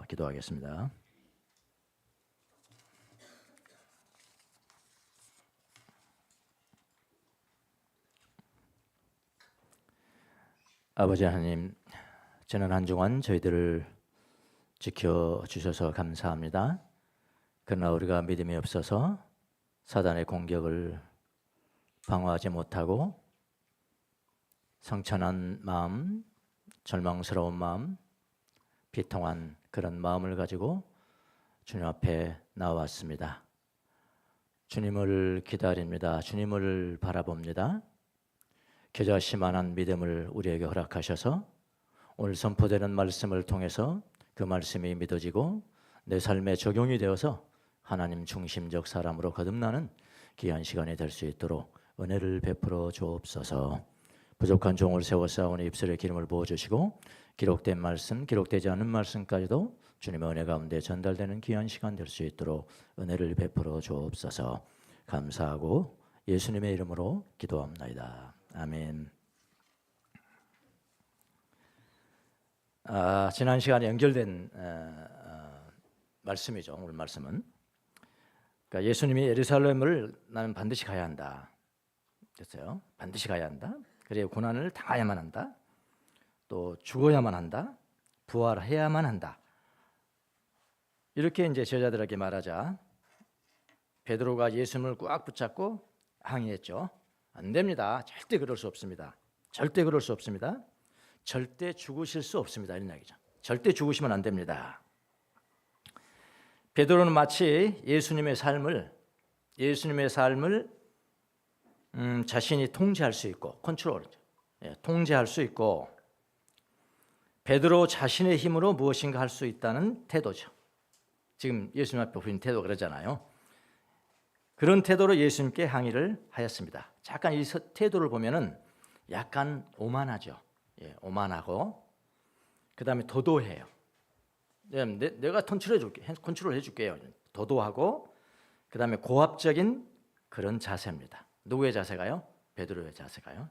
기도하겠습니다. 아버지 하나님, 지난 한 주간 저희들을 지켜주셔서 감사합니다. 그러나 우리가 믿음이 없어서 사단의 공격을 방어하지 못하고 성천한 마음, 절망스러운 마음, 비통한 그런 마음을 가지고 주님 앞에 나왔습니다. 주님을 기다립니다. 주님을 바라봅니다. 겨자씨만한 믿음을 우리에게 허락하셔서 오늘 선포되는 말씀을 통해서 그 말씀이 믿어지고 내 삶에 적용이 되어서 하나님 중심적 사람으로 거듭나는 귀한 시간이 될 수 있도록 은혜를 베풀어 주옵소서. 부족한 종을 세워싸우니 입술에 기름을 부어주시고 기록된 말씀, 기록되지 않은 말씀까지도 주님의 은혜 가운데 전달되는 귀한 시간 될 수 있도록 은혜를 베풀어 주옵소서. 감사하고 예수님의 이름으로 기도합나이다. 아멘. 지난 시간에 연결된 말씀이죠. 오늘 말씀은 그러니까 예수님이 예루살렘을 나는 반드시 가야 한다 그랬어요. 반드시 가야 한다. 그래 고난을 당해야만 한다. 또 죽어야만 한다. 부활해야만 한다. 이렇게 이제 제자들에게 말하자 베드로가 예수님을 꽉 붙잡고 항의했죠. 안 됩니다. 절대 그럴 수 없습니다. 절대 그럴 수 없습니다. 절대 죽으실 수 없습니다. 이런 이야기죠. 절대 죽으시면 안 됩니다. 베드로는 마치 예수님의 삶을 자신이 통제할 수 있고 컨트롤이죠. 통제할 수 있고 베드로 자신의 힘으로 무엇인가 할 수 있다는 태도죠. 지금 예수님 앞에 보인 태도 그러잖아요. 그런 태도로 예수님께 항의를 하였습니다. 잠깐 이 태도를 보면은 약간 오만하죠. 오만하고 그 다음에 도도해요. 내가 컨트롤 해줄게요. 도도하고 그 다음에 고압적인 그런 자세입니다. 누구의 자세가요? 베드로의 자세가요.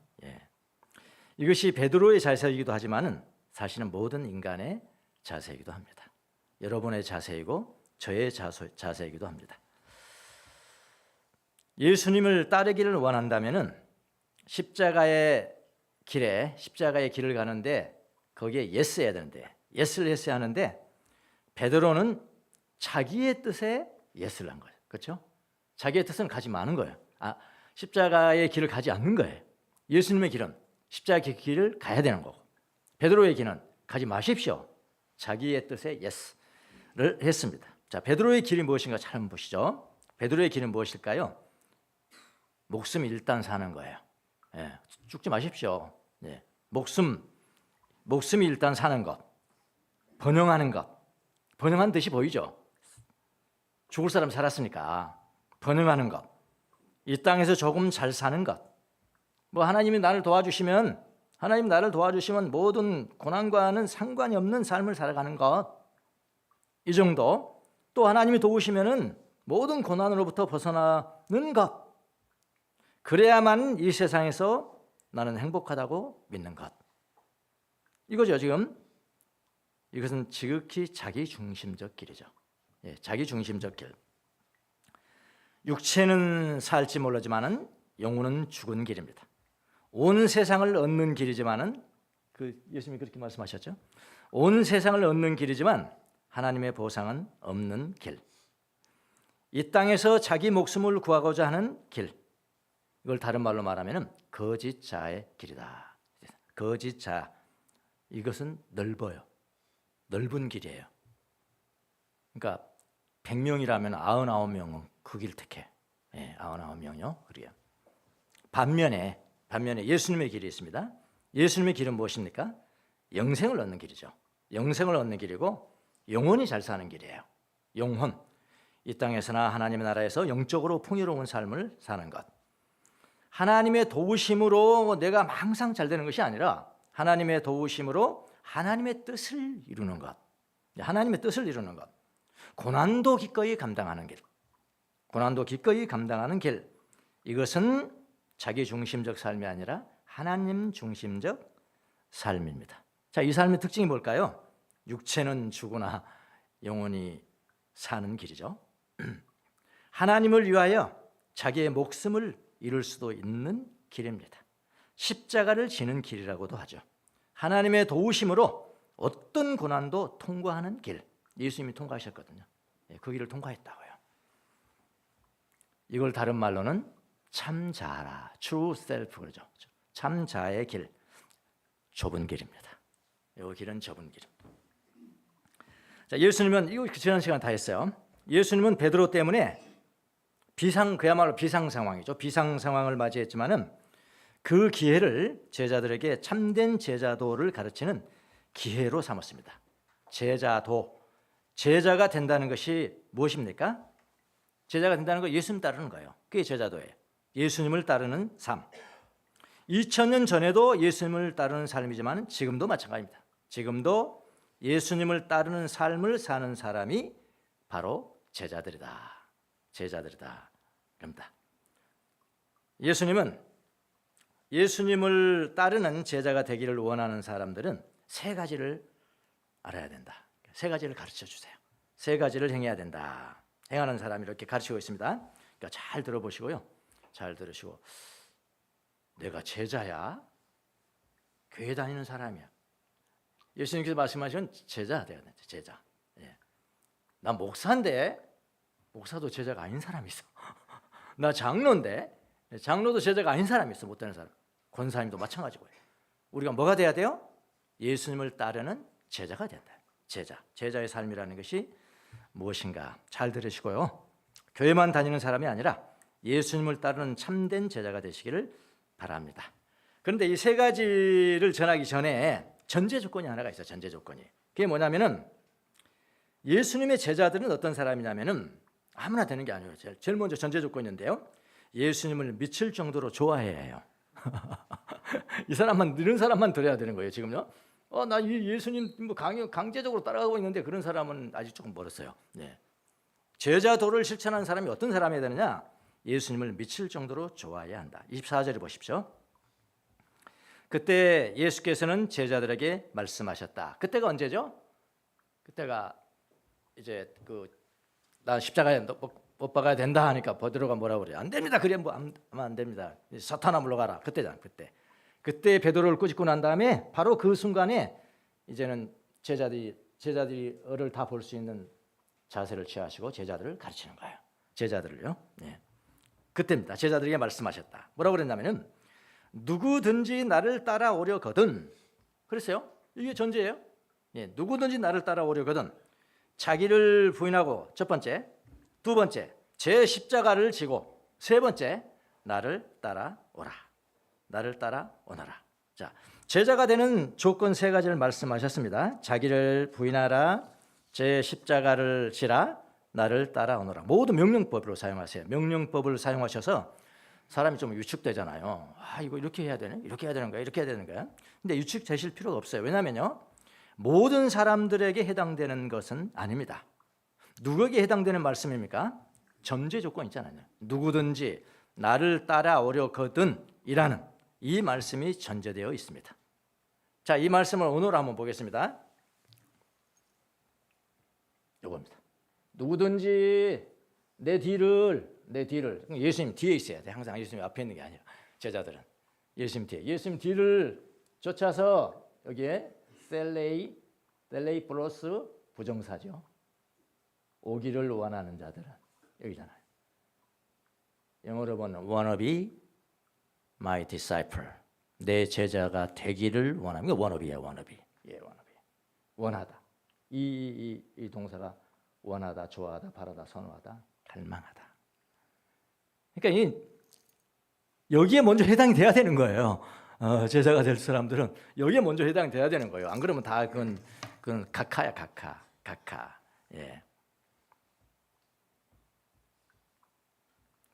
이것이 베드로의 자세이기도 하지만은 사실은 모든 인간의 자세이기도 합니다. 여러분의 자세이고 저의 자세이기도 합니다. 예수님을 따르기를 원한다면은 십자가의 길을 가는데 거기에 예스해야 되는데 예스를 했어야 하는데 베드로는 자기의 뜻에 예스를 한 거예요. 그렇죠? 자기의 뜻은 가지 마는 거예요. 십자가의 길을 가지 않는 거예요. 예수님의 길은 십자가의 길을 가야 되는 거고 베드로의 길은 가지 마십시오. 자기의 뜻에 예스를 했습니다. 자, 베드로의 길이 무엇인가 잘 한번 보시죠. 베드로의 길은 무엇일까요? 목숨 일단 사는 거예요. 죽지 마십시오. 목숨이 일단 사는 것, 번영하는 것, 번영한 듯이 보이죠. 죽을 사람 살았으니까 번영하는 것, 이 땅에서 조금 잘 사는 것, 하나님이 나를 도와주시면 모든 고난과는 상관이 없는 삶을 살아가는 것, 이 정도. 또 하나님이 도우시면은 모든 고난으로부터 벗어나는 것, 그래야만 이 세상에서 나는 행복하다고 믿는 것. 이거죠. 지금 이것은 지극히 자기중심적 길이죠. 자기중심적 길. 육체는 살지 모르지만은 영혼은 죽은 길입니다. 온 세상을 얻는 길이지만은 예수님이 그렇게 말씀하셨죠. 온 세상을 얻는 길이지만 하나님의 보상은 없는 길. 이 땅에서 자기 목숨을 구하고자 하는 길. 이걸 다른 말로 말하면 거짓자의 길이다. 거짓자. 이것은 넓어요. 넓은 길이에요. 그러니까 100명이라면 99명은 그 길 택해. 99명이요. 그래요. 반면에 예수님의 길이 있습니다. 예수님의 길은 무엇입니까? 영생을 얻는 길이죠. 영생을 얻는 길이고 영원히 잘 사는 길이에요. 영혼. 이 땅에서나 하나님의 나라에서 영적으로 풍요로운 삶을 사는 것. 하나님의 도우심으로 내가 항상 잘 되는 것이 아니라 하나님의 도우심으로 하나님의 뜻을 이루는 것. 하나님의 뜻을 이루는 것. 고난도 기꺼이 감당하는 길. 고난도 기꺼이 감당하는 길. 이것은 자기 중심적 삶이 아니라 하나님 중심적 삶입니다. 자, 이 삶의 특징이 뭘까요? 육체는 죽으나 영원히 사는 길이죠. 하나님을 위하여 자기의 목숨을 잃을 수도 있는 길입니다. 십자가를 지는 길이라고도 하죠. 하나님의 도우심으로 어떤 고난도 통과하는 길, 예수님이 통과하셨거든요. 그 길을 통과했다고요. 이걸 다른 말로는 참자라, true self 그러죠. 참자의 길, 좁은 길입니다. 이 길은 좁은 길. 자, 예수님은 이거 지난 시간 다 했어요. 예수님은 베드로 때문에 그야말로 비상 상황이죠. 비상 상황을 맞이했지만은 그 기회를 제자들에게 참된 제자도를 가르치는 기회로 삼았습니다. 제자가 된다는 것이 무엇입니까? 제자가 된다는 거 예수님 따르는 거예요. 그게 제자도예요. 예수님을 따르는 삶. 2000년 전에도 예수님을 따르는 삶이지만 지금도 마찬가지입니다. 지금도 예수님을 따르는 삶을 사는 사람이 바로 제자들이다. 그럽니다. 예수님을 따르는 제자가 되기를 원하는 사람들은 세 가지를 알아야 된다. 세 가지를 가르쳐 주세요. 세 가지를 행해야 된다. 행하는 사람이 이렇게 가르치고 있습니다. 그러니까 잘 들어보시고요. 잘 들으시고, 내가 제자야? 교회 다니는 사람이야. 예수님께서 말씀하신 제자 돼야 돼. 제자. 예. 나 목사인데 목사도 제자가 아닌 사람이 있어. 나 장로인데 장로도 제자가 아닌 사람이 있어. 못 되는 사람. 권사님도 마찬가지고요. 우리가 뭐가 돼야 돼요? 예수님을 따르는 제자가 된다. 제자의 삶이라는 것이 무엇인가 잘 들으시고요. 교회만 다니는 사람이 아니라 예수님을 따르는 참된 제자가 되시기를 바랍니다. 그런데 이 세 가지를 전하기 전에 전제 조건이 하나가 있어요. 전제 조건이. 그게 뭐냐면은 예수님의 제자들은 어떤 사람이냐면은 아무나 되는 게 아니에요. 제일 먼저 전제 조건인데요. 예수님을 미칠 정도로 좋아해야 해요. 이런 사람만 들어야 되는 거예요. 지금요. 나 예수님 뭐 강제적으로 따라가고 있는데 그런 사람은 아직 조금 멀었어요. 네. 제자도를 실천하는 사람이 어떤 사람이어야 되느냐? 예수님을 미칠 정도로 좋아해야 한다. 24절을 보십시오. 그때 예수께서는 제자들에게 말씀하셨다. 그때가 언제죠? 그때가 이제 나 십자가에 못 박아야 된다 하니까 베드로가 뭐라고 그래요? 안 됩니다. 그래 뭐 하면 안 됩니다. 사탄아 물러가라. 그때잖아. 그때 베드로를 꾸짖고 난 다음에 바로 그 순간에 이제는 제자들이 어를 다 볼 수 있는 자세를 취하시고 제자들을 가르치는 거예요. 제자들을요. 네. 그때입니다. 제자들에게 말씀하셨다. 뭐라고 그랬냐면은 누구든지 나를 따라오려거든. 그랬어요. 이게 전제예요. 예, 누구든지 나를 따라오려거든 자기를 부인하고 첫 번째, 두 번째 제 십자가를 지고 세 번째 나를 따라오라. 나를 따라오너라. 자, 제자가 되는 조건 세 가지를 말씀하셨습니다. 자기를 부인하라, 제 십자가를 지라, 나를 따라오너라. 모두 명령법으로 사용하세요. 명령법을 사용하셔서 사람이 좀 위축되잖아요. 이거 이렇게 해야 되네? 이렇게 해야 되는 거야? 이렇게 해야 되는 거야? 근데 위축되실 필요가 없어요. 왜냐면요, 모든 사람들에게 해당되는 것은 아닙니다. 누구에게 해당되는 말씀입니까? 전제 조건 있잖아요. 누구든지 나를 따라오려거든 이라는 이 말씀이 전제되어 있습니다. 자, 이 말씀을 오늘 한번 보겠습니다. 이겁니다. 누구든지 내 뒤를 예수님 뒤에 있어야 돼. 항상 예수님 앞에 있는 게 아니라 제자들은 예수님 뒤를 쫓아서 여기에 셀레이 플러스 부정사죠. 오기를 원하는 자들은 여기잖아요. 영어로 보면 wannabe my disciple. 내 제자가 되기를 원하는 게 wannab이에요. wannabe. 원하다. 이 동사가 원하다, 좋아하다, 바라다, 선호하다, 갈망하다. 그러니까 여기에 먼저 해당이 돼야 되는 거예요. 제자가 될 사람들은 여기에 먼저 해당이 돼야 되는 거예요. 안 그러면 다 그건 각하야, 각하. 예.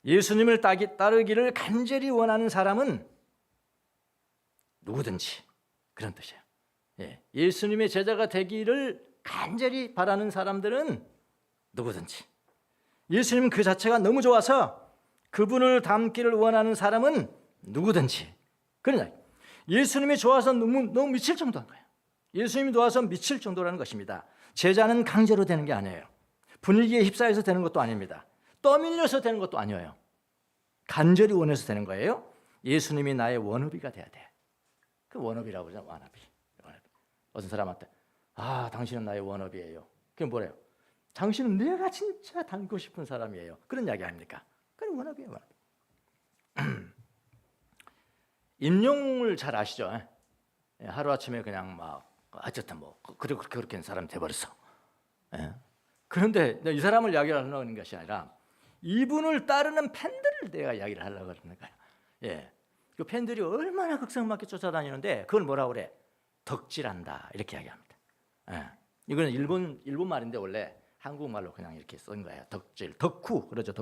예수님을 따르기를 간절히 원하는 사람은 누구든지 그런 뜻이에요. 예. 예수님의 제자가 되기를 간절히 바라는 사람들은 누구든지, 예수님 그 자체가 너무 좋아서 그분을 닮기를 원하는 사람은 누구든지. 그러냐, 예수님이 좋아서 너무 미칠 정도인 거예요. 예수님이 도와서 미칠 정도라는 것입니다. 제자는 강제로 되는 게 아니에요. 분위기에 휩싸여서 되는 것도 아닙니다. 떠밀려서 되는 것도 아니에요. 간절히 원해서 되는 거예요. 예수님이 나의 워너비가 돼야 돼. 그 워너비라고 그러잖아. 워너비. 어떤 사람한테 당신은 나의 워너비예요. 그게 뭐래요? 당신은 내가 진짜 닮고 싶은 사람이에요. 그런 이야기 아닙니까? 그건 워너비예요. 워너비. 임영웅을 잘 아시죠? 하루아침에 그냥 막 어쨌든 뭐 그렇게 사람 돼버렸어. 그런데 이 사람을 이야기를 하려는 것이 아니라 이분을 따르는 팬들을 내가 이야기를 하려고 그러는 거야. 그 팬들이 얼마나 극성맞게 쫓아다니는데 그걸 뭐라고 그래? 덕질한다 이렇게 이야기합니다. 이거는 일본 말인데 원래 한국말로 그냥 이렇게 쓴 거예요. 덕질, 덕후 그러죠.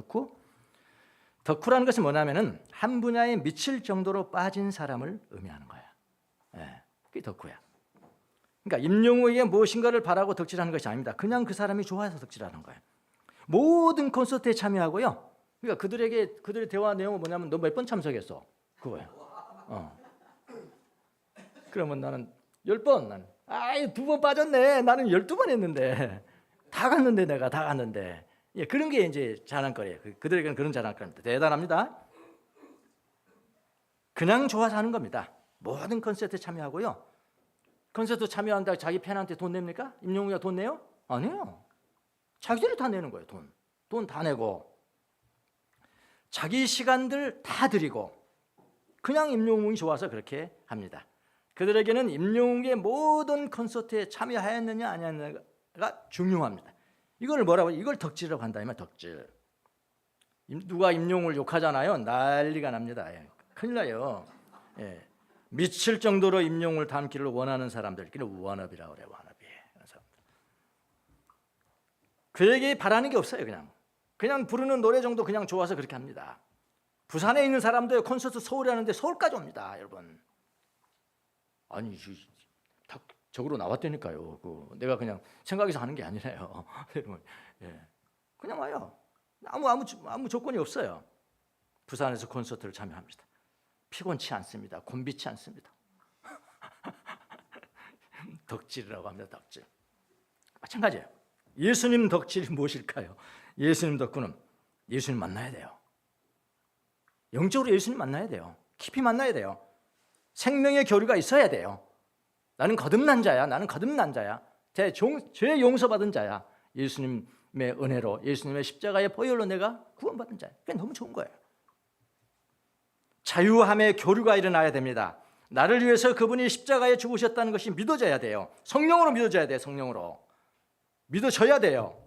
덕후라는 것은 뭐냐면은 한 분야에 미칠 정도로 빠진 사람을 의미하는 거야. 그게 덕후야. 그러니까 임영웅에게 무엇인가를 바라고 덕질하는 것이 아닙니다. 그냥 그 사람이 좋아해서 덕질하는 거예요. 모든 콘서트에 참여하고요. 그러니까 그들의 대화 내용은 뭐냐면 너 몇 번 참석했어? 그거예요. 그러면 나는 10번. 나는 2번 빠졌네. 나는 12번 했는데 다 갔는데 내가 다 갔는데. 그런 게 이제 자랑거리예요. 그들에게는 그런 자랑거리입니다. 대단합니다. 그냥 좋아서 하는 겁니다. 모든 콘서트에 참여하고요. 콘서트 참여한다고 자기 팬한테 돈 냅니까? 임영웅이가 돈 내요? 아니에요. 자기들이 다 내는 거예요. 돈 다 내고 자기 시간들 다 드리고 그냥 임영웅이 좋아서 그렇게 합니다. 그들에게는 임영웅의 모든 콘서트에 참여하였느냐 아니었느냐가 중요합니다. 이걸 이걸 덕질이라고 한다면 덕질. 누가 임영웅을 욕하잖아요. 난리가 납니다. 큰일 나요. 미칠 정도로 임영웅을 닮기를 원하는 사람들끼리 워너비라고 그래요. 워너비. 그래서 그에게 바라는 게 없어요. 그냥 부르는 노래 정도 그냥 좋아서 그렇게 합니다. 부산에 있는 사람들 콘서트 서울에 하는데 서울까지 옵니다. 여러분. 아니 다 적으로 나왔다니까요. 내가 그냥 생각해서 하는 게 아니라요. 그냥 와요. 아무 조건이 없어요. 부산에서 콘서트를 참여합니다. 피곤치 않습니다. 곤비치 않습니다. 덕질이라고 합니다. 덕질. 마찬가지예요. 예수님 덕질이 무엇일까요? 예수님 덕후는 예수님 만나야 돼요. 영적으로 예수님 만나야 돼요. 깊이 만나야 돼요. 생명의 교류가 있어야 돼요. 나는 거듭난 자야. 죄 용서받은 자야. 예수님의 은혜로, 예수님의 십자가의 보혈로 내가 구원받은 자야. 그게 너무 좋은 거예요. 자유함의 교류가 일어나야 됩니다. 나를 위해서 그분이 십자가에 죽으셨다는 것이 믿어져야 돼요. 성령으로 믿어져야 돼요. 성령으로 믿어져야 돼요.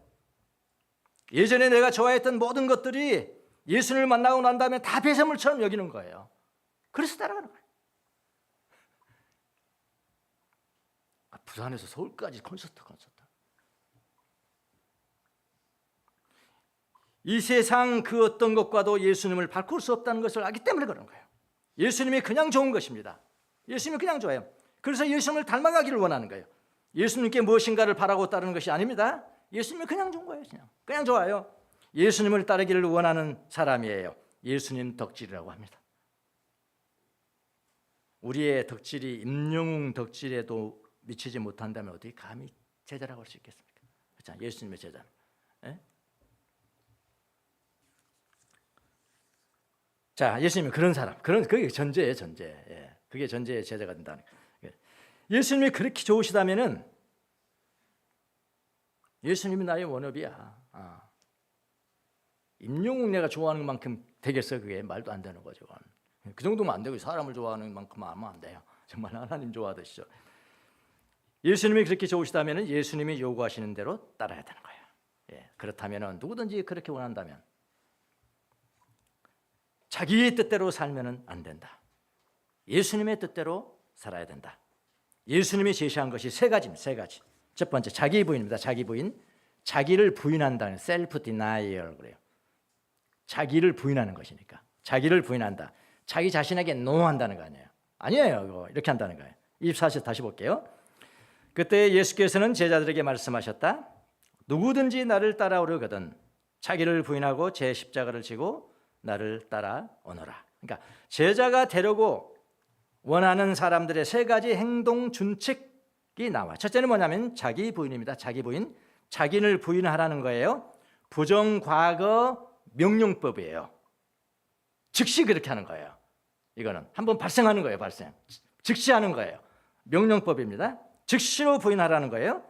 예전에 내가 좋아했던 모든 것들이 예수님을 만나고 난 다음에 다 배설물처럼 여기는 거예요. 그래서 따라가는 거예요. 부산에서 서울까지 콘서트. 이 세상 그 어떤 것과도 예수님을 바꿀 수 없다는 것을 알기 때문에 그런 거예요. 예수님이 그냥 좋은 것입니다. 예수님이 그냥 좋아요. 그래서 예수님을 닮아가기를 원하는 거예요. 예수님께 무엇인가를 바라고 따르는 것이 아닙니다. 예수님이 그냥 좋은 거예요. 그냥 좋아요. 예수님을 따르기를 원하는 사람이에요. 예수님 덕질이라고 합니다. 우리의 덕질이 임영웅 덕질에도 미치지 못한다면 어떻게 감히 제자라고 할 수 있겠습니까? 그렇죠? 예수님의 제자는. 자, 예수님은 그런 사람, 그게 전제예요, 전제. 그게 전제의 제자가 된다는 거예요. 예수님이 그렇게 좋으시다면은 예수님이 나의 워너비야. 임영웅 내가 좋아하는 만큼 되겠어? 그게 말도 안 되는 거죠. 그 정도면 안 되고 사람을 좋아하는 만큼 하면 안 돼요. 정말 하나님 좋아하듯이죠. 예수님이 그렇게 좋으시다면은 예수님이 요구하시는 대로 따라야 되는 거예요. 그렇다면은 누구든지 그렇게 원한다면. 자기의 뜻대로 살면은 안 된다. 예수님의 뜻대로 살아야 된다. 예수님이 제시한 것이 세 가지. 첫 번째, 자기 부인입니다. 자기 부인. 자기를 부인한다는 셀프 디나이얼 그래요. 자기를 부인하는 것이니까. 자기를 부인한다. 자기 자신에게 노한다는 거 아니에요. 아니에요. 이거 이렇게 한다는 거예요. 24절 다시 볼게요. 그때 예수께서는 제자들에게 말씀하셨다. 누구든지 나를 따라오려거든 자기를 부인하고 제 십자가를 지고 나를 따라오너라. 그러니까 제자가 되려고 원하는 사람들의 세 가지 행동 준칙 나와. 첫째는 뭐냐면 자기 부인입니다. 자기 부인. 자기를 부인하라는 거예요. 부정과거 명령법이에요. 즉시 그렇게 하는 거예요. 이거는 한번 발생하는 거예요. 발생. 즉시 하는 거예요. 명령법입니다. 즉시로 부인하라는 거예요.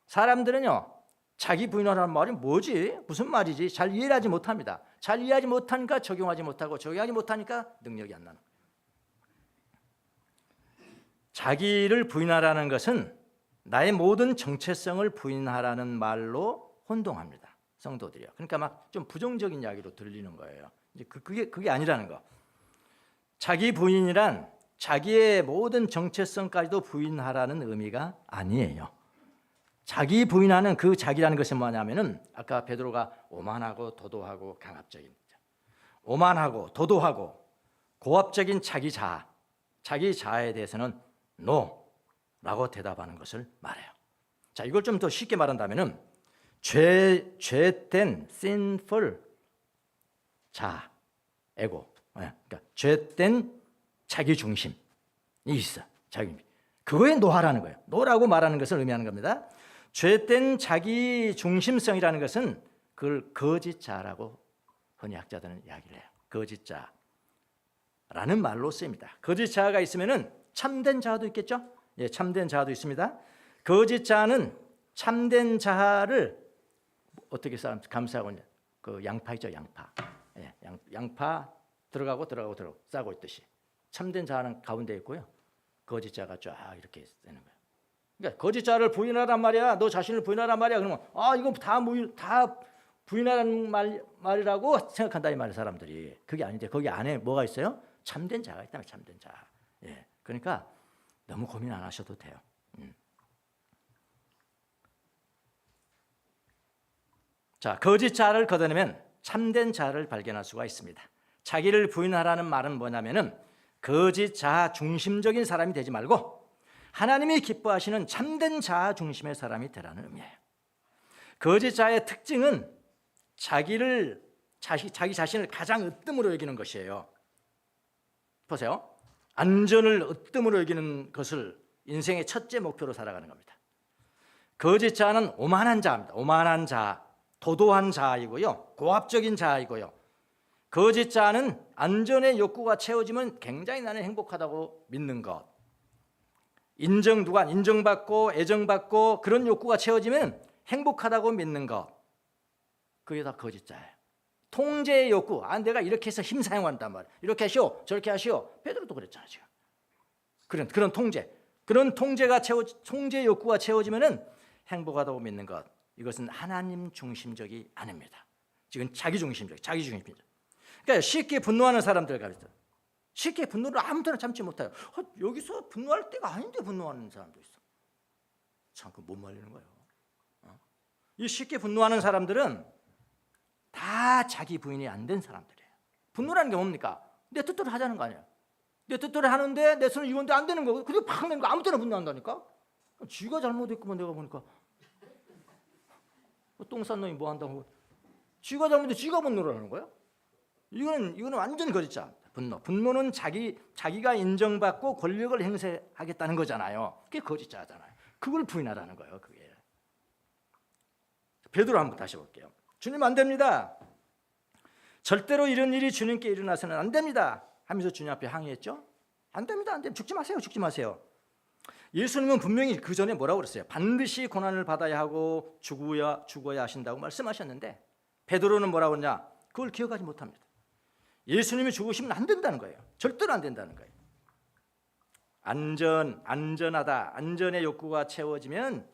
사람들은요, 자기 부인하라는 말이 뭐지? 무슨 말이지? 잘 이해를 하지 못합니다. 잘 이해하지 못하니까 적용하지 못하고, 적용하지 못하니까 능력이 안 나는 거예요. 자기를 부인하라는 것은 나의 모든 정체성을 부인하라는 말로 혼동합니다. 성도들이요. 그러니까 막 좀 부정적인 이야기로 들리는 거예요. 이제 그게 아니라는 거. 자기 부인이란 자기의 모든 정체성까지도 부인하라는 의미가 아니에요. 자기 부인하는 그 자기라는 것은 뭐냐면은 아까 베드로가 오만하고 도도하고 강압적인, 오만하고 도도하고 고압적인 자기 자아에 대해서는 no라고 대답하는 것을 말해요. 자, 이걸 좀 더 쉽게 말한다면은 죄된 sinful 에고, 그러니까 죄된 자기 중심이 있어. 자기 그거에 노하라는 거예요. 노라고 말하는 것을 의미하는 겁니다. 죄된 자기 중심성이라는 것은 그걸 거짓자라고 흔히 학자들은 이야기를 해요. 거짓자라는 말로 쓰입니다. 거짓자가 있으면은 참된 자도 있겠죠? 예, 참된 자도 있습니다. 거짓자는 참된 자를 어떻게 감싸고 있냐? 그 양파이죠, 양파. 예, 양파 들어가고 싸고 있듯이 참된 자는 가운데 있고요. 거짓자가 쫙 이렇게 되는 거예요. 그러니까 거짓자를 부인하란 말이야. 너 자신을 부인하란 말이야. 그러면 이거 다 부인하라는 말이라고 생각한다 이 말이에요, 사람들이. 그게 아닌데 거기 안에 뭐가 있어요? 참된 자가 있다면 참된 자. 예, 그러니까 너무 고민 안 하셔도 돼요. 자, 거짓자를 걷어내면 참된 자를 발견할 수가 있습니다. 자기를 부인하라는 말은 뭐냐면은 거짓자 중심적인 사람이 되지 말고 하나님이 기뻐하시는 참된 자 중심의 사람이 되라는 의미예요. 거짓자의 특징은 자기 자신을 가장 으뜸으로 여기는 것이에요. 보세요. 안전을 으뜸으로 여기는 것을 인생의 첫째 목표로 살아가는 겁니다. 거짓자는 오만한 자입니다. 오만한 자, 도도한 자이고요. 고압적인 자이고요. 거짓자는 안전의 욕구가 채워지면 굉장히 나는 행복하다고 믿는 것. 인정받고 애정받고 그런 욕구가 채워지면 행복하다고 믿는 것. 그게 다 거짓자예요. 통제의 욕구. 내가 이렇게 해서 힘 사용한단 말이에요. 이렇게 하시오, 저렇게 하시오. 베드로도 그랬잖아요, 지금. 그런 통제. 그런 통제 욕구가 채워지면은 행복하다고 믿는 것. 이것은 하나님 중심적이 아닙니다. 지금 자기 중심적. 그러니까 쉽게 분노하는 사람들 가르쳐. 쉽게 분노를 아무데나 참지 못해요. 여기서 분노할 때가 아닌데 분노하는 사람도 있어. 참, 그 못 말리는 거예요. 이 쉽게 분노하는 사람들은 다 자기 부인이 안 된 사람들이에요. 분노라는 게 뭡니까? 내 뜻대로 하자는 거 아니에요. 내 뜻대로 하는데 내 손을 이건데 안 되는 거. 그리고 팍 내는 거 아무 때나 분노한다니까. 쥐가 잘못했구만 내가 보니까. 똥 싼 놈이 뭐 한다고. 쥐가 잘못했는데 쥐가 분노를 하는 거야? 이거는 완전 거짓자. 분노는 자기가 인정받고 권력을 행사하겠다는 거잖아요. 그게 거짓자잖아요. 그걸 부인하라는 거예요. 그게. 베드로 한번 다시 볼게요. 주님 안 됩니다. 절대로 이런 일이 주님께 일어나서는 안 됩니다. 하면서 주님 앞에 항의했죠. 안 됩니다. 안 됩니다. 죽지 마세요. 예수님은 분명히 그 전에 뭐라고 그랬어요? 반드시 고난을 받아야 하고 죽어야 하신다고 말씀하셨는데 베드로는 뭐라고 그러냐? 그걸 기억하지 못합니다. 예수님이 죽으시면 안 된다는 거예요. 절대로 안 된다는 거예요. 안전하다. 안전의 욕구가 채워지면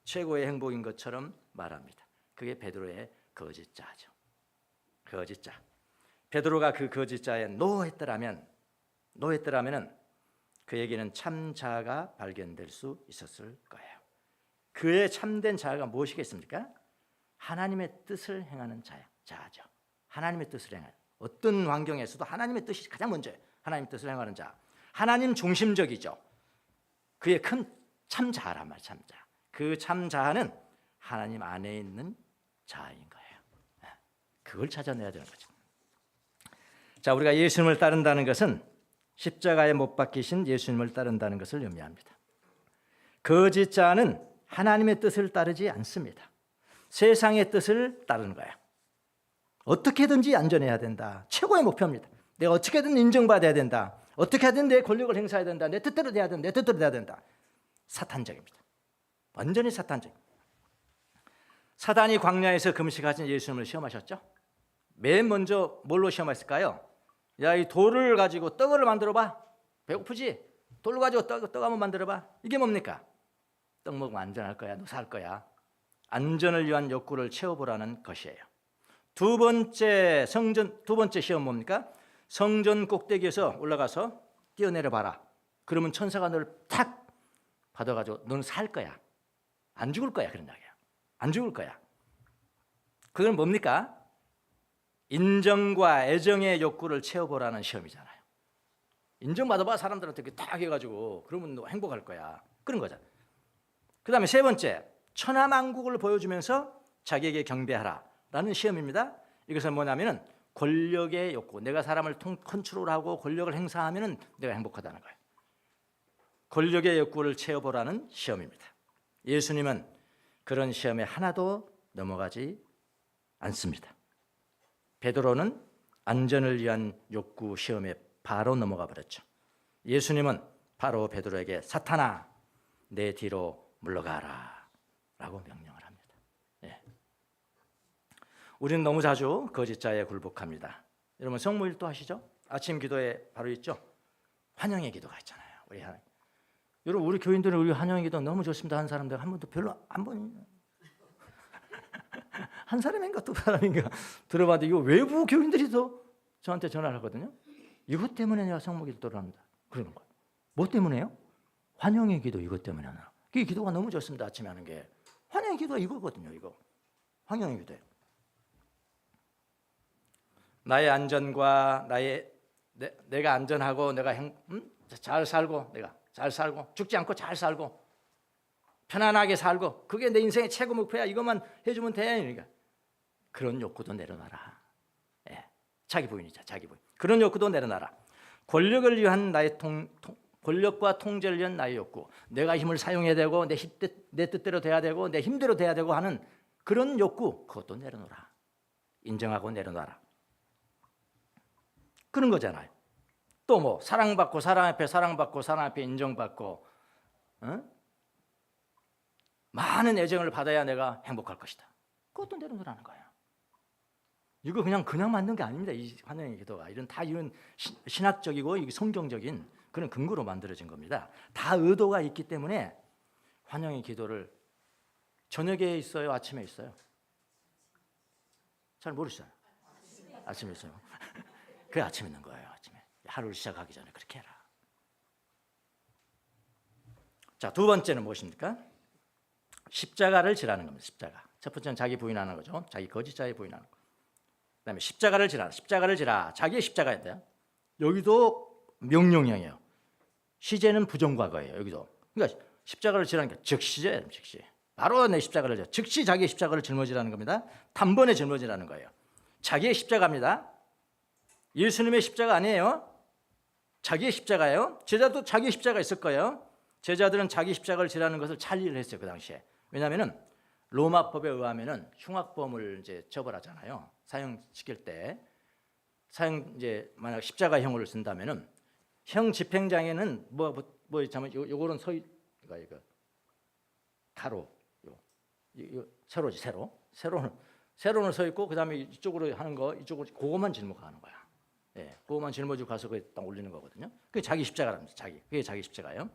최고의 행복인 것처럼 말합니다. 그게 베드로의 거짓자죠. 거짓자. 베드로가 그 거짓자에 노했더라면은 그에게는 참 자아가 발견될 수 있었을 거예요. 그의 참된 자아가 무엇이겠습니까? 하나님의 뜻을 행하는 자아죠. 하나님의 뜻을 행하는. 어떤 환경에서도 하나님의 뜻이 가장 먼저예요. 하나님의 뜻을 행하는 자. 하나님 중심적이죠. 그의 큰 참자아란 말이에요. 참자. 그 참자아는 하나님 안에 있는 자아인 거예요. 그걸 찾아내야 되는 거죠. 자, 우리가 예수님을 따른다는 것은 십자가에 못 박히신 예수님을 따른다는 것을 의미합니다. 거짓 자는 하나님의 뜻을 따르지 않습니다. 세상의 뜻을 따르는 거예요. 어떻게든지 안전해야 된다. 최고의 목표입니다. 내가 어떻게든 인정받아야 된다. 어떻게 하든 내 권력을 행사해야 된다. 내 뜻대로 돼야 된다. 내 뜻대로 돼야 된다. 사탄적입니다. 완전히 사탄적. 사단이 광야에서 금식하신 예수님을 시험하셨죠. 맨 먼저 뭘로 시험했을까요? 야, 이 돌을 가지고 떡을 만들어봐. 배고프지? 돌을 가지고 떡 한번 만들어봐. 이게 뭡니까? 떡 먹으면 안전할 거야. 너 살 거야. 안전을 위한 욕구를 채워보라는 것이에요. 두 번째 시험 뭡니까? 성전 꼭대기에서 올라가서 뛰어내려 봐라. 그러면 천사가 너를 탁 받아가지고 너는 살 거야. 안 죽을 거야. 그런 이야기야. 안 죽을 거야. 그건 뭡니까? 인정과 애정의 욕구를 채워보라는 시험이잖아요. 인정받아봐. 사람들한테 딱 해가지고 그러면 너 행복할 거야. 그런 거잖아. 그 다음에 세 번째, 천하만국을 보여주면서 자기에게 경배하라라는 시험입니다. 이것은 뭐냐면은 권력의 욕구, 내가 사람을 컨트롤하고 권력을 행사하면은 내가 행복하다는 거예요. 권력의 욕구를 채워보라는 시험입니다. 예수님은 그런 시험에 하나도 넘어가지 않습니다. 베드로는 안전을 위한 욕구 시험에 바로 넘어가 버렸죠. 예수님은 바로 베드로에게 사탄아 내 뒤로 물러가라 라고 명령을 합니다. 예. 우리는 너무 자주 거짓자에 굴복합니다. 여러분 성모일도 하시죠? 아침 기도에 바로 있죠? 환영의 기도가 있잖아요. 여러분 우리 교인들은 우리 환영의 기도 너무 좋습니다 하는 사람들 한 번도 별로 한 사람인가 두 사람인가 들어봤는데 이거 외부 교인들이도 저한테 전화를 하거든요. 이것 때문에 내가 성모 기도를 합니다. 그러는 거예요. 뭐 때문에요? 환영의 기도 이것 때문에 하나. 이 기도가 너무 좋습니다. 아침에 하는 게. 환영의 기도가 이거거든요. 이거. 환영의 기도예요. 나의 안전과 내가 안전하고 내가 잘 살고 내가 잘 살고 죽지 않고 잘 살고 편안하게 살고 그게 내 인생의 최고 목표야. 이것만 해주면 돼. 그러니까 그런 욕구도 내려놔라. 예. 자기 부인이죠. 자기 부인. 그런 욕구도 내려놔라. 권력을 위한 나의 권력과 통제를 위한 나의 욕구. 내가 힘을 사용해야 되고 내 뜻대로 돼야 되고 내 힘대로 돼야 되고 하는 그런 욕구 그것도 내려놓아라. 인정하고 내려놔라. 그런 거잖아요. 또 뭐 사랑받고 사람 앞에 인정받고 많은 애정을 받아야 내가 행복할 것이다. 그것도 내려놓으라는 거예요. 이거 그냥 만든 게 아닙니다. 이 환영의 기도가 이런 신학적이고 성경적인 그런 근거로 만들어진 겁니다. 다 의도가 있기 때문에 환영의 기도를 저녁에 있어요, 아침에 있어요? 잘 모르시잖아요. 아침에 있어요. 그게 아침에 있는 거예요. 아침에 하루를 시작하기 전에 그렇게 해라. 자, 두 번째는 무엇입니까? 십자가를 지라는 겁니다. 십자가. 첫 번째는 자기 부인하는 거죠. 자기 거짓자에 부인하는 거. 그다음에 십자가를 지라. 십자가를 지라. 자기의 십자가인데요. 여기도 명령형이에요. 시제는 부정과거예요. 여기도. 그러니까 십자가를 지라는 게 즉시제예요. 즉시. 바로 내 십자가를 져. 즉시 자기의 십자가를 짊어지라는 겁니다. 단번에 짊어지라는 거예요. 자기의 십자가입니다. 예수님의 십자가 아니에요. 자기의 십자가예요. 제자도 자기의 십자가 있을 거예요. 제자들은 자기 십자가를 지라는 것을 잘 이해를 했어요. 그 당시에. 왜냐하면은 로마법에 의하면은 흉악범을 이제 처벌하잖아요. 사형시킬 때 이제 만약 십자가형을 쓴다면은 형 집행장에는 뭐 있자면 요거는 이거 가로 요 세로지 세로는 서 있고 그다음에 이쪽으로 하는 거 이쪽으로 그것만 짊어가는 거야. 예, 그것만 짊어지고 가서 그게 딱 올리는 거거든요. 그게 자기 십자가랍니다. 그게 자기 십자가예요.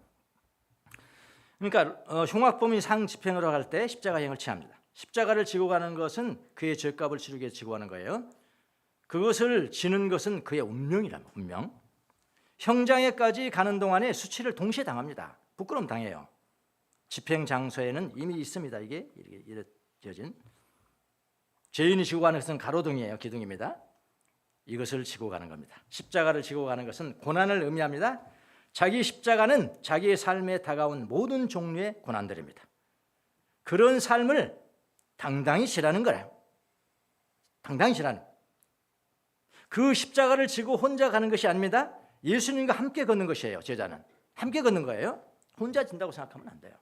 그러니까 흉악범이 상 집행을 할 때 십자가형을 취합니다. 십자가를 지고 가는 것은 그의 죄값을 치르기 위해 지고 가는 거예요. 그것을 지는 것은 그의 운명이랍니다. 운명. 형장에까지 가는 동안에 수치를 동시에 당합니다. 부끄러움 당해요. 집행 장소에는 이미 있습니다. 이게 이렇게 죄인이 지고 가는 것은 가로등이에요. 기둥입니다. 이것을 지고 가는 겁니다. 십자가를 지고 가는 것은 고난을 의미합니다. 자기 십자가는 자기의 삶에 다가온 모든 종류의 고난들입니다. 그런 삶을 당당히 지라는 거예요. 당당히 지라는. 그 십자가를 지고 혼자 가는 것이 아닙니다. 예수님과 함께 걷는 것이에요. 제자는 함께 걷는 거예요. 혼자 진다고 생각하면 안 돼요.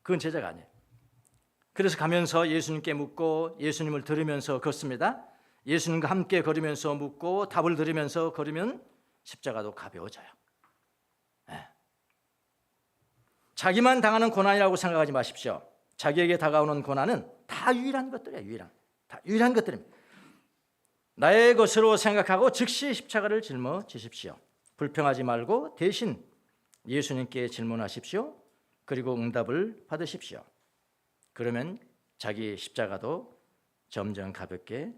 그건 제자가 아니에요. 그래서 가면서 예수님께 묻고 예수님을 들으면서 걷습니다. 예수님과 함께 걸으면서 묻고 답을 들으면서 걸으면 십자가도 가벼워져요. 네. 자기만 당하는 고난이라고 생각하지 마십시오. 자기에게 다가오는 고난은 다 유일한 것들이에요. 다 유일한 것들입니다. 나의 것으로 생각하고 즉시 십자가를 짊어지십시오. 불평하지 말고 대신 예수님께 질문하십시오. 그리고 응답을 받으십시오. 그러면 자기 십자가도 점점 가볍게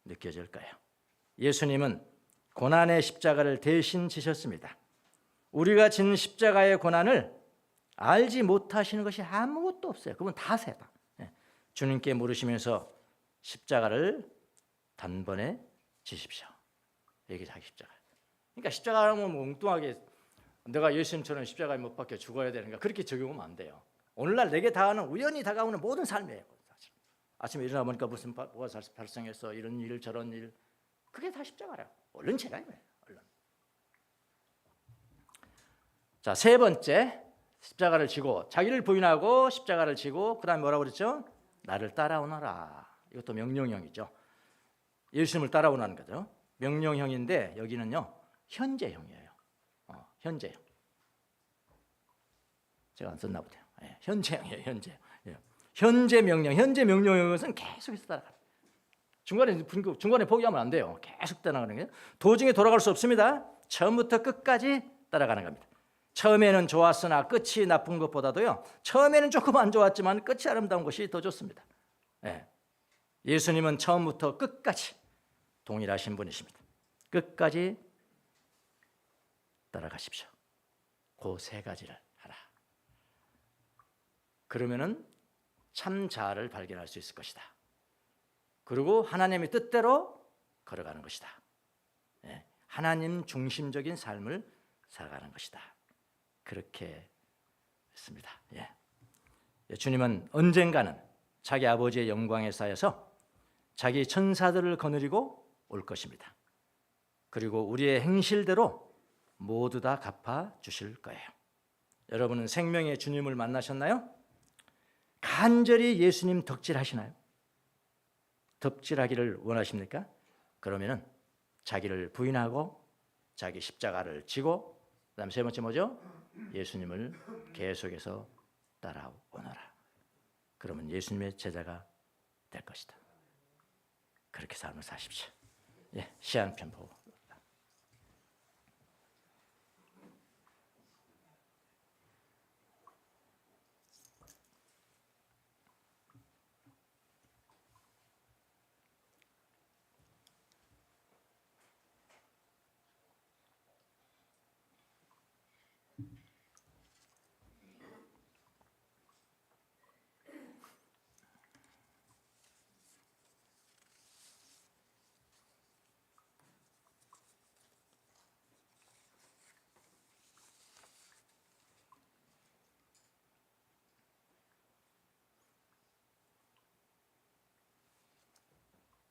느껴질 거예요. 예수님은 고난의 십자가를 대신 지셨습니다. 우리가 진 십자가의 고난을 알지 못하시는 것이 아무것도 없어요. 그분 다 세다. 주님께 물으시면서 십자가를 단번에 지십시오. 이게 자기 십자가. 그러니까 십자가라면 뭐 엉뚱하게 내가 예수님처럼 십자가에 못 박혀 죽어야 되는가 그렇게 적용하면 안 돼요. 오늘날 내게 다가오는 우연히 다가오는 모든 삶이에요. 사실. 아침에 일어나 보니까 무슨 뭐가 발생해서 이런 일 저런 일 그게 다 십자가래요. 얼른 제가 이거예요. 얼른. 자, 세 번째 십자가를 지고 자기를 부인하고 십자가를 지고 그다음에 뭐라고 그랬죠? 나를 따라오너라. 이것도 명령형이죠. 예수님을 따라오라는 거죠. 명령형인데 여기는요 현재형이에요. 현재형. 제가 안 썼나 보네요. 현재형이에요. 현재. 현재 명령. 현재 명령형인 것은 계속해서 따라가. 중간에 포기하면 안 돼요. 계속 따라가는 거예요. 도중에 돌아갈 수 없습니다. 처음부터 끝까지 따라가는 겁니다. 처음에는 좋았으나 끝이 나쁜 것보다도요. 처음에는 조금 안 좋았지만 끝이 아름다운 것이 더 좋습니다. 예수님은 처음부터 끝까지 동일하신 분이십니다. 끝까지 따라가십시오. 그 세 가지를 하라. 그러면은 참 자아를 발견할 수 있을 것이다. 그리고 하나님의 뜻대로 걸어가는 것이다. 하나님 중심적인 삶을 살아가는 것이다. 그렇게 했습니다. 주님은 언젠가는 자기 아버지의 영광에 쌓여서 자기 천사들을 거느리고 올 것입니다. 그리고 우리의 행실대로 모두 다 갚아 주실 거예요. 여러분은 생명의 주님을 만나셨나요? 간절히 예수님 덕질하시나요? 덕질하기를 원하십니까? 그러면은 자기를 부인하고 자기 십자가를 지고 그다음 세 번째 뭐죠? 예수님을 계속해서 따라오너라. 그러면 예수님의 제자가 될 것이다. 그렇게 삶을 사십시오. 시 한 편 보고.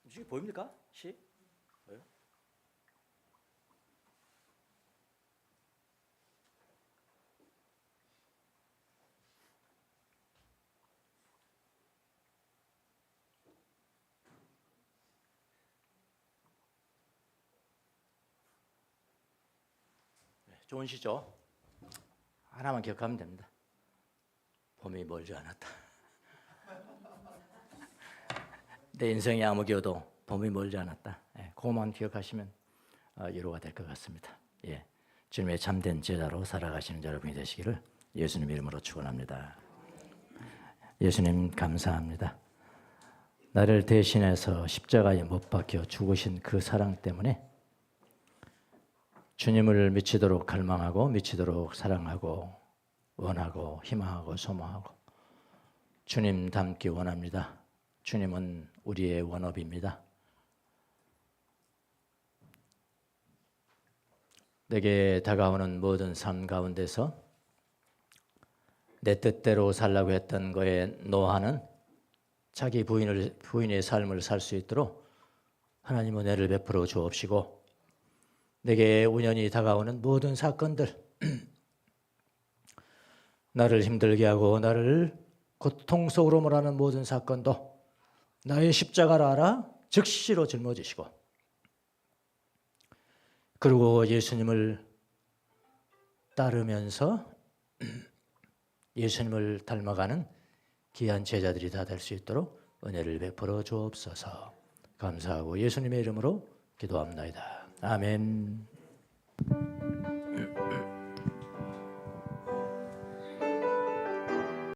시 보입니까? 시? 보여요? 좋은 시죠. 하나만 기억하면 됩니다. 봄이 멀지 않았다. 내 인생이 아무개도 봄이 멀지 않았다. 그것만 기억하시면 위로가 될 것 같습니다. 주님의 참된 제자로 살아가시는 여러분이 되시기를 예수님 이름으로 축원합니다. 예수님 감사합니다. 나를 대신해서 십자가에 못 박혀 죽으신 그 사랑 때문에 주님을 미치도록 갈망하고 미치도록 사랑하고 원하고 희망하고 소망하고 주님 닮기 원합니다. 주님은 우리의 원업입니다. 내게 다가오는 모든 삶 가운데서 내 뜻대로 살라고 했던 거에 노하는 자기 부인의 삶을 살 수 있도록 하나님은 은혜를 베풀어 주옵시고 내게 우연히 다가오는 모든 사건들 나를 힘들게 하고 나를 고통 속으로 몰아는 모든 사건도 나의 십자가를 알아 즉시로 짊어지시고, 그리고 예수님을 따르면서 예수님을 닮아가는 귀한 제자들이 다 될 수 있도록 은혜를 베풀어 주옵소서. 감사하고 예수님의 이름으로 기도합나이다. 아멘.